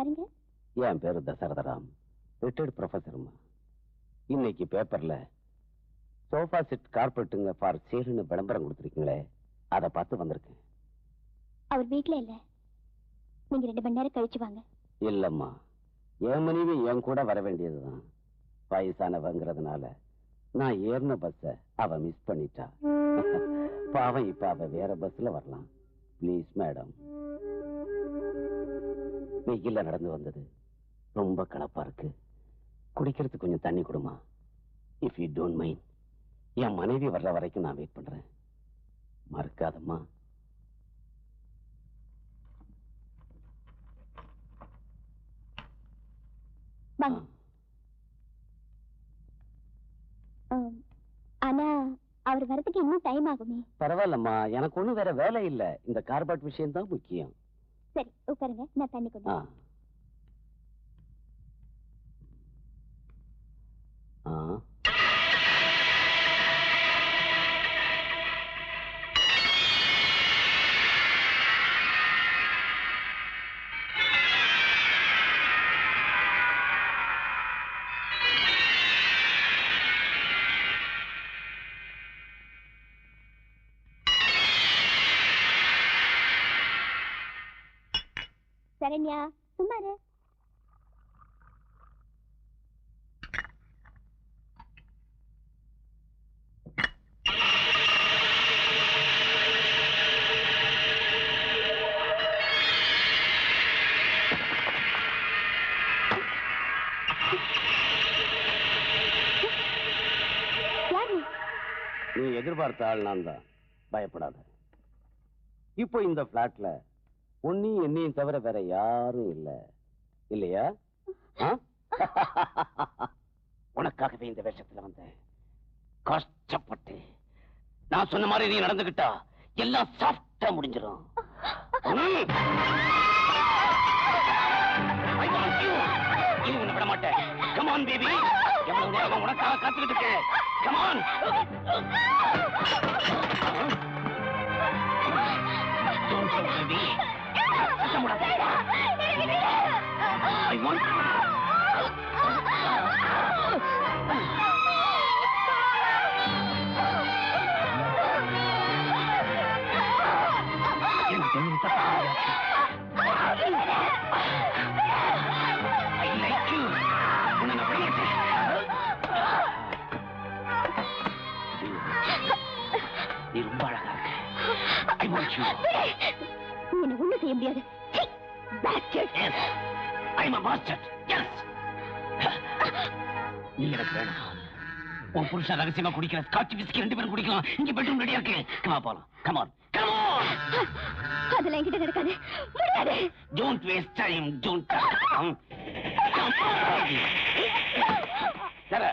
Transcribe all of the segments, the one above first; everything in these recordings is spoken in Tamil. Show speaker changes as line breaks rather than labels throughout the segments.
யாருங்க?
என் பேரு தசரதராம், ரிட்டையர்ட் ப்ரொஃபசர்மா. இன்னைக்கு பேப்பர்ல சோஃபா செட் கார்பெட்டுங்க ஃபார் சேல்னு விளம்பரம் கொடுத்துருக்கீங்களே, அதை பார்த்து வந்திருக்கேன்.
அவர் வீட்டுல இல்ல, நீங்க 2 மணி நேரம் கழிச்சு வாங்க.
இல்லம்மா, என் மனைவி என் கூட வர வேண்டியதுதான். வயசானவங்கிறதுனால நான் ஏறின பஸ்ஸ அவ மிஸ் பண்ணிட்டா. பாவம், இப்ப அவ வேற பஸ்ல வரலாம். Please madam. வெயில்ல நடந்து வந்தது ரொம்ப களைப்பா இருக்கு, குடிக்கிறதுக்கு கொஞ்சம் தண்ணி கொடுமா. இஃப் யூ டோன்ட் மைண்ட், என் மனைவி வர்ற வரைக்கும் நான் வெயிட் பண்றேன். மறக்காதம்மா.
ஆனா அவர் வரதுக்கு இன்னும் டைம் ஆகுமே.
பரவாயில்லம்மா, எனக்கு ஒண்ணும் வேற வேலை இல்ல. இந்த கார்பெட் விஷயம் தான் முக்கியம்.
சரி உட்காருங்க, நான் தண்ணி கொண்டு. சரண்யா, சும்மா இரு.
நீ எதிர்பார்த்த ஆள் நான் தான், பயப்படாத. இப்போ இந்த பிளாட்ல உன்னையும் என்னையும் தவிர வேற யாரும் இல்ல, இல்லையா? உனக்காகவே இந்த வேஷத்துல வந்தேன். கஷ்டப்பட்டு நான் சொன்ன மாதிரி நீ நடந்துகிட்டா எல்லாம் சாஃப்டா முடிஞ்சிடும். இனி உன்னை விட மாட்டேன். Come on baby, எவ்வளவு நேரம் உனக்காக காத்துக்கிட்டு இருக்கேன். Come on. Don't go baby. I want I like you. உன்னை நான் விட மாட்டேன். நீ ரொம்ப அழகா இருக்க. I want you.
என்ன ஒண்ணு செய்ய முடியாது. Bastard.
Yes. I'm a bastard. Yes. நீ எனக்கு வேணும். உன் புருஷன் ரகசியமா குடிக்கிற ஸ்காட்ச் விஸ்கி 2 பேரும் குடிக்கலாம். இங்க பெட்ரூம் ரெடியா இருக்கு. கமா போலாம். Come on. Come on.
அதெல்லாம் என்கிட்ட நடக்காது. முடியாது.
Don't waste time. Don't. Come on. சர.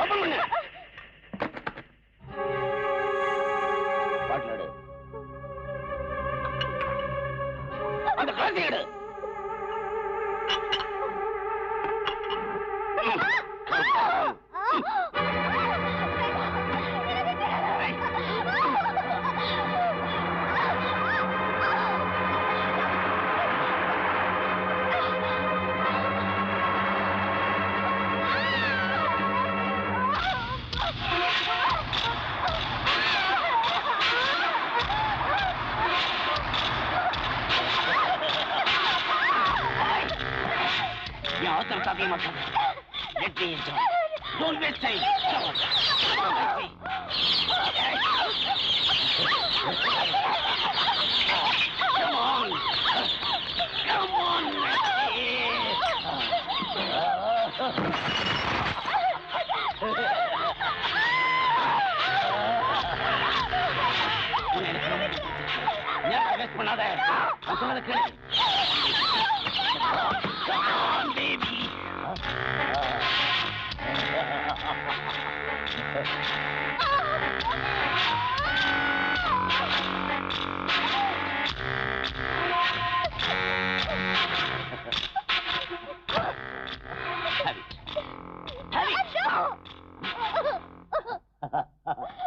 ஓபன் பண்ணு. பாட்டில் எடு. அந்த கிளாஸ் எடு. Let me enjoy. Don't waste time. Come on. Come on, Come on. Come on, waste பண்ணாத. நான் சொன்னதை கேளு. Come on, baby. Have it.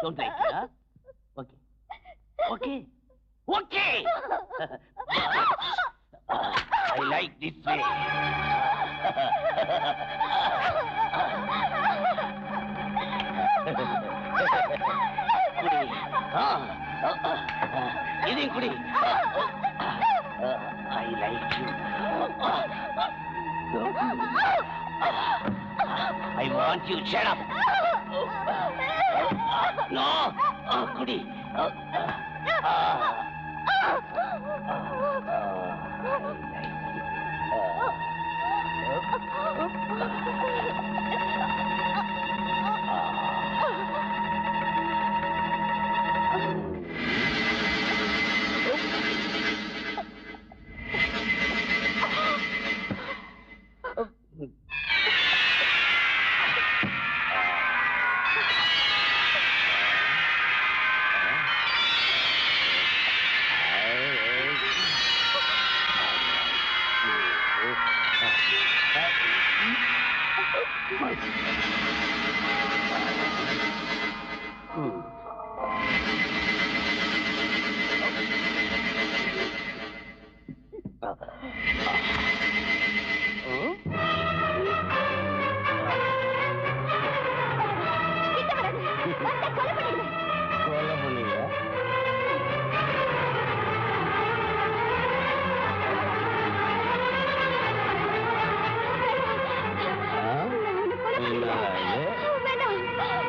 Don't like it, huh? Okay. Okay. Okay. குடி. இதையும் குடி. I like you. I want you. Shut up. No. குடி.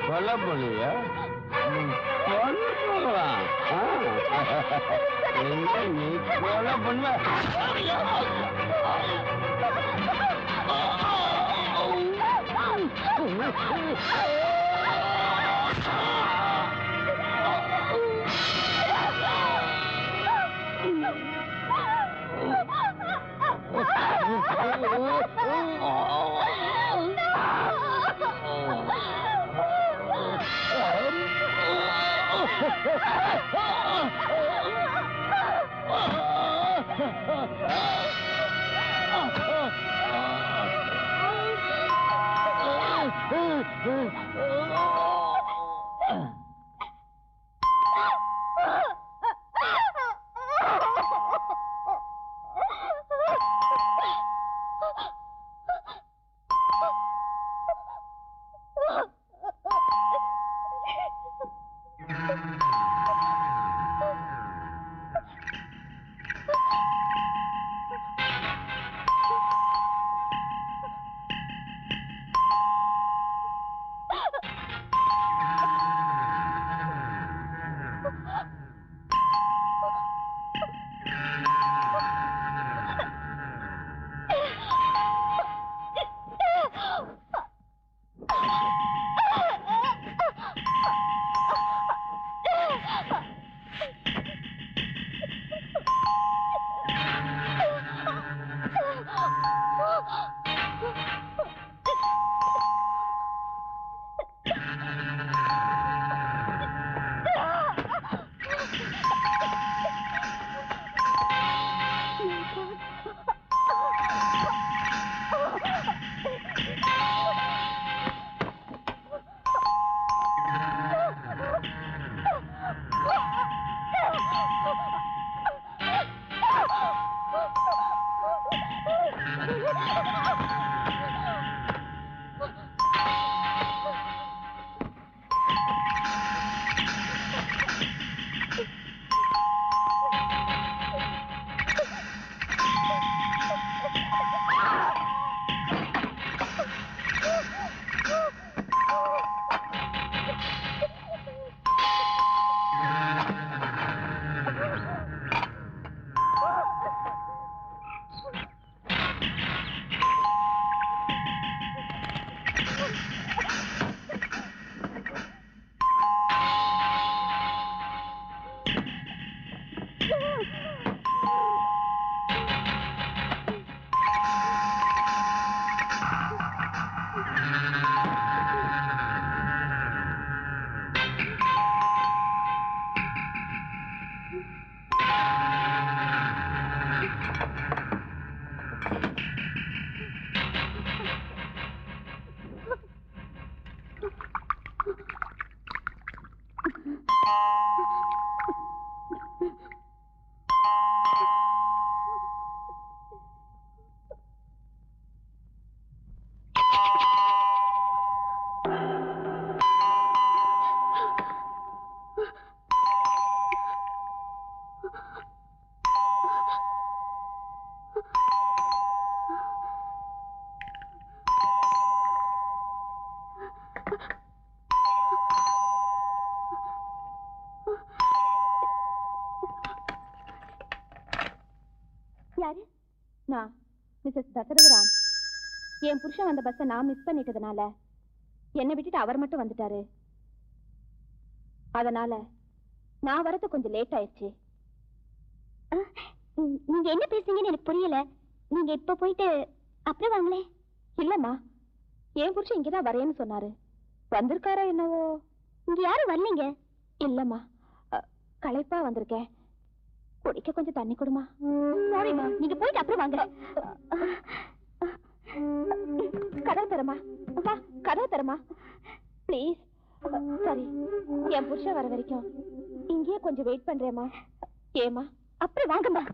கொலை பண்ணுவியா? நீ கொலை பண்ணுவ?
மிஸ்ஸஸ் தசரதராம், என் புருஷன் வந்த பஸ்ஸை நான் மிஸ் பண்ணிட்டதுனால என்னை விட்டுட்டு அவர் மட்டும் வந்துட்டாரு. அதனால நான் வரது கொஞ்சம் லேட் ஆயிடுச்சு. நீங்க என்ன பேசுறீங்கன்னு எனக்கு புரியல. நீங்க இப்ப போயிட்டு அப்புறம் வாங்களே. இல்லம்மா, என் புருஷன் இங்கதான் வரேன்னு சொன்னாரு. வந்திருக்காரா என்னவோ. இங்க யாரும் வரலீங்க. இல்லம்மா, களைப்பா வந்திருக்கேன். குடிக்க கொஞ்சம் தண்ணி கொடுமா. சாரிம்மா, நீங்க போயிட்டு அப்புறம் வாங்க. கதவு தரமா, கதவு தரமா ப்ளீஸ். சரி, என் புருஷன் வர வரைக்கும் இங்கேயே கொஞ்சம் வெயிட் பண்றேம்மா. ஏமா, அப்புறம் வாங்கம்மா.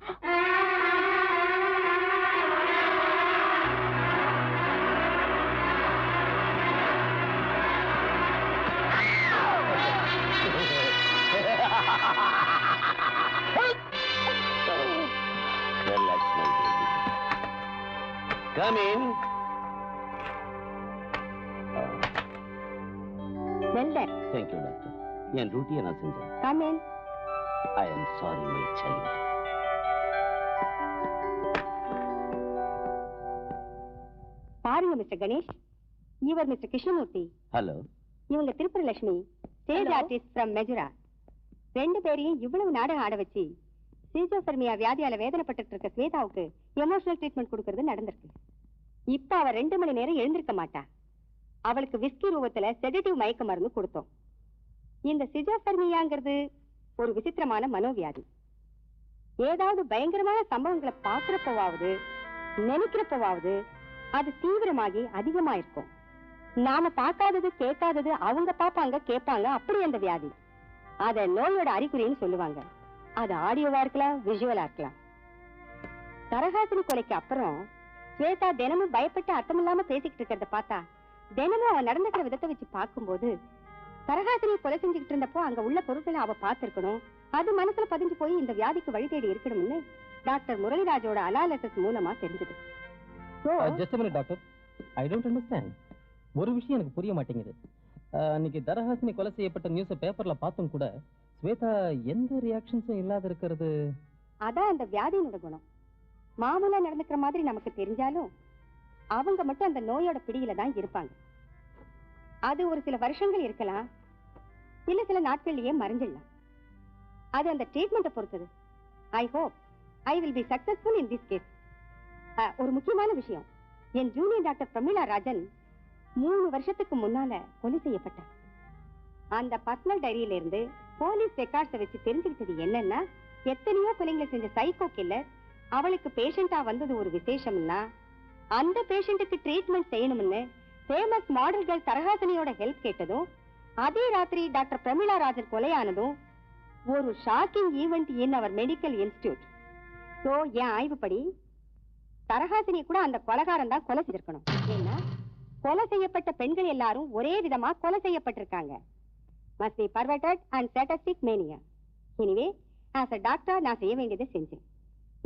Relax, my baby. Come in.
Well done.
Thank you, doctor. என் டியூட்டியை நான் செஞ்சேன்.
Come in.
I am sorry, my child.
பாருங்க மிஸ்டர் கணேஷ், இவர் மிஸ்டர் கிருஷ்ணமூர்த்தி.
ஹலோ.
இவங்க திருப்புரலட்சுமி, ஸ்டேஜ் ஆர்டிஸ்ட் ஃப்ரம் மெஜுரா. ரெண்டு பேரையும் இவ்வளவு நாடகம் ஆட வச்சு சீசோஃபர்மியா வியாதியால வேதனைப்பட்டு இருக்க ஸ்வேதாவுக்கு எமோஷனல் ட்ரீட்மெண்ட் கொடுக்கறது நடந்திருக்கு. இப்ப அவ 2 மணி நேரம் எழுந்திருக்க மாட்டா. அவளுக்கு விஸ்கி ரூபத்துல செடேட்டிவ் மயக்க மருந்து கொடுத்தோம். இந்த சிசோஃபர்மியாங்கிறது ஒரு விசித்திரமான மனோவியாதி. ஏதாவது பயங்கரமான சம்பவங்களை பாக்குறப்பவாவது நினைக்கிறப்பவாவது அது தீவிரமாகி அதிகமா இருக்கும். நாம பார்க்காதது கேட்காதது அவங்க பார்ப்பாங்க கேட்பாங்க. அப்படி அந்த வியாதி அத நோயோட அறிகுறின்னு சொல்லுவாங்க. அது ஆடியோவா இருக்கலாம், விஷுவலா இருக்கலாம். தரஹாசினி கொலைக்கு அப்புறம் ஸ்வேதா தினமும் பயப்பட்டு அர்த்தமில்லாம பேசிக்கிட்டு இருக்கிறத பார்த்தா, தினமும் அவ நடந்துக்கிற விதத்தை வச்சு பார்க்கும்போது தரஹாசினியை கொலை செஞ்சுக்கிட்டு இருந்தப்போ அங்க உள்ள பொருட்களை அவ பார்த்திருக்கணும். அது மனசுல பதிஞ்சு போய் இந்த வியாதிக்கு வழி தேடி இருக்கணும்னு டாக்டர் முரளிராஜோட அனாலிசிஸ் மூலமா தெரிஞ்சது.
Doctor, I don't understand. ஒரு விஷயம் எனக்கு புரிய மாட்டேங்குது. இன்னைக்கு தரஹாசினி கொலை செய்யப்பட்ட நியூஸை பேப்பர்ல பார்த்தும் கூட ஸ்வேதா எந்த ரியாக்ஷன்ஸும் இல்லாத இருக்கிறது.
அதான் அந்த வியாதியினோட குணம். மாமூலா நடந்துக்கிற மாதிரி நமக்கு தெரிஞ்சாலும் அவங்க மட்டும் அந்த நோயோட பிடியில தான் இருப்பாங்க. அது ஒரு சில வருஷங்கள் இருக்கலாம், இல்ல சில நாட்கள்லயே மறைஞ்சிடலாம். அது அந்த ட்ரீட்மெண்ட்டை பொறுத்தது. I hope I will be successful in this case. ஒரு முக்கியமான விஷயம், என் ஜூனியர் டாக்டர் பிரமிளா ராஜன் 3 வருஷத்துக்கு முன்னால கொலை செய்யப்பட்டார். அந்த பர்சனல் டைரியில இருந்து போலீஸ் ரெக்கார்ட்ஸை வச்சு தெரிஞ்சுக்கிட்டது என்னன்னா, எத்தனையோ கொலைங்களை செஞ்ச சைக்கோ கில்லர் அவளுக்கு பேஷண்டா வந்தது ஒரு விசேஷம்னா, அந்த பேஷண்ட்டுக்கு ட்ரீட்மெண்ட் செய்யணும்னு ஃபேமஸ் மாடல் கேர்ள் தரஹாசினியோட ஹெல்ப் கேட்டதும், அதே ராத்திரி டாக்டர் பிரமிளா ராஜன் கொலையானதும் ஒரு shocking event in our medical institute. So என் ஆய்வுப்படி தரஹாசினி கூட அந்த கொலைகாரன் தான் கொலை செஞ்சிருக்கணும். ஏன்னா கொலை செய்யப்பட்ட பெண்கள் எல்லாரும் ஒரே விதமா கொலை செய்யப்பட்டிருக்காங்க. must be perverted and sadistic mania. Anyway, as a doctor நான் செய்ய வேண்டியதை செஞ்சேன்.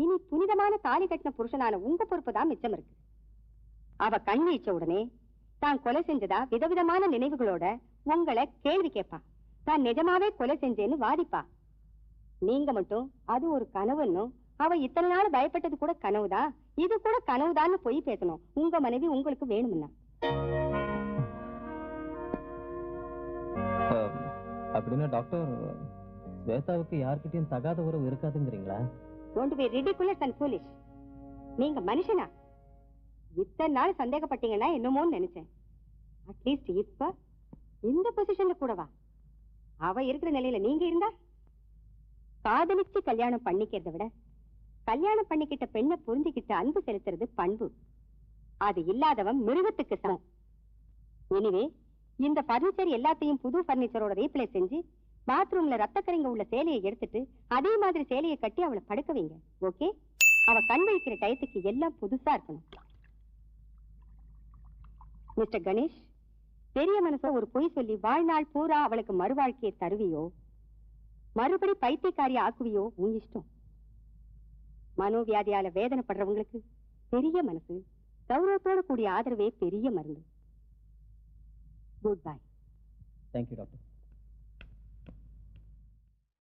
இனி புனிதமான தாலி கட்டின புருஷனான உங்க பொறுப்பு தான் மிச்சம் இருக்கு. அவ கண் வீச்ச உடனே தான் கொலை செஞ்சதா விதவிதமான நினைவுகளோட உங்களை கேள்வி கேட்பா. தான் நிஜமாவே கொலை செஞ்சேன்னு வாதிப்பா. நீங்க மட்டும் அது ஒரு கனவுன்னும், அவ இத்தனை நாள் பயப்பட்டது கூட கனவுதான், இது கூட கனவுதான்னு பொய் பேசணும். உங்க மனைவி உங்களுக்கு வேணும்னா.
அப்படின்னா டாக்டர், ஸ்வேதாவுக்கு யார்கிட்டயும் தகாத உறவு இருக்காதுங்கிறீங்களா?
Don't be ridiculous and foolish. நீங்க மனுஷனா? இத்தனை நாள் சந்தேகப்பட்டீங்கன்னா என்னமோன்னு நினைச்சேன். அட்லீஸ்ட் இப்ப இந்த பொசிஷன்ல கூடவா? அவ இருக்கிற நிலையில நீங்க இருந்தா? காதலிச்சு கல்யாணம் பண்ணிக்கிறத விட கல்யாணம் பண்ணிக்கிட்ட பெண்ணை புரிஞ்சுக்கிட்டு அன்பு செலுத்துறது பண்பு. அது இல்லாதவன் மிருகத்துக்கு சமம். எனிவே, இந்த பர்னிச்சர் எல்லாத்தையும் புது பர்னிச்சரோட ரீப்ளேஸ் செஞ்சு பாத்ரூம்ல ரத்தக்கரைங்க உள்ள சேலையை எடுத்துட்டு அதே மாதிரி சேலையை கட்டி அவளை படுக்க வைங்க. ஓகே? அவ கண் வைக்கிற டயத்துக்கு எல்லாம் புதுசா இருக்கணும். மிஸ்டர் கணேஷ், பெரிய மனச ஒரு பொய் சொல்லி வாழ்நாள் பூரா அவளுக்கு மறுவாழ்க்கையை தருவியோ, மறுபடி பைத்தியக்காரிய ஆக்குவியோ உன் இஷ்டம். மனோவியாதியால வேதனைப்படுறவங்களுக்கு பெரிய மனசு, கௌரவத்தோட கூடிய ஆதரவே பெரிய மருந்து. Good bye.
Thank you doctor.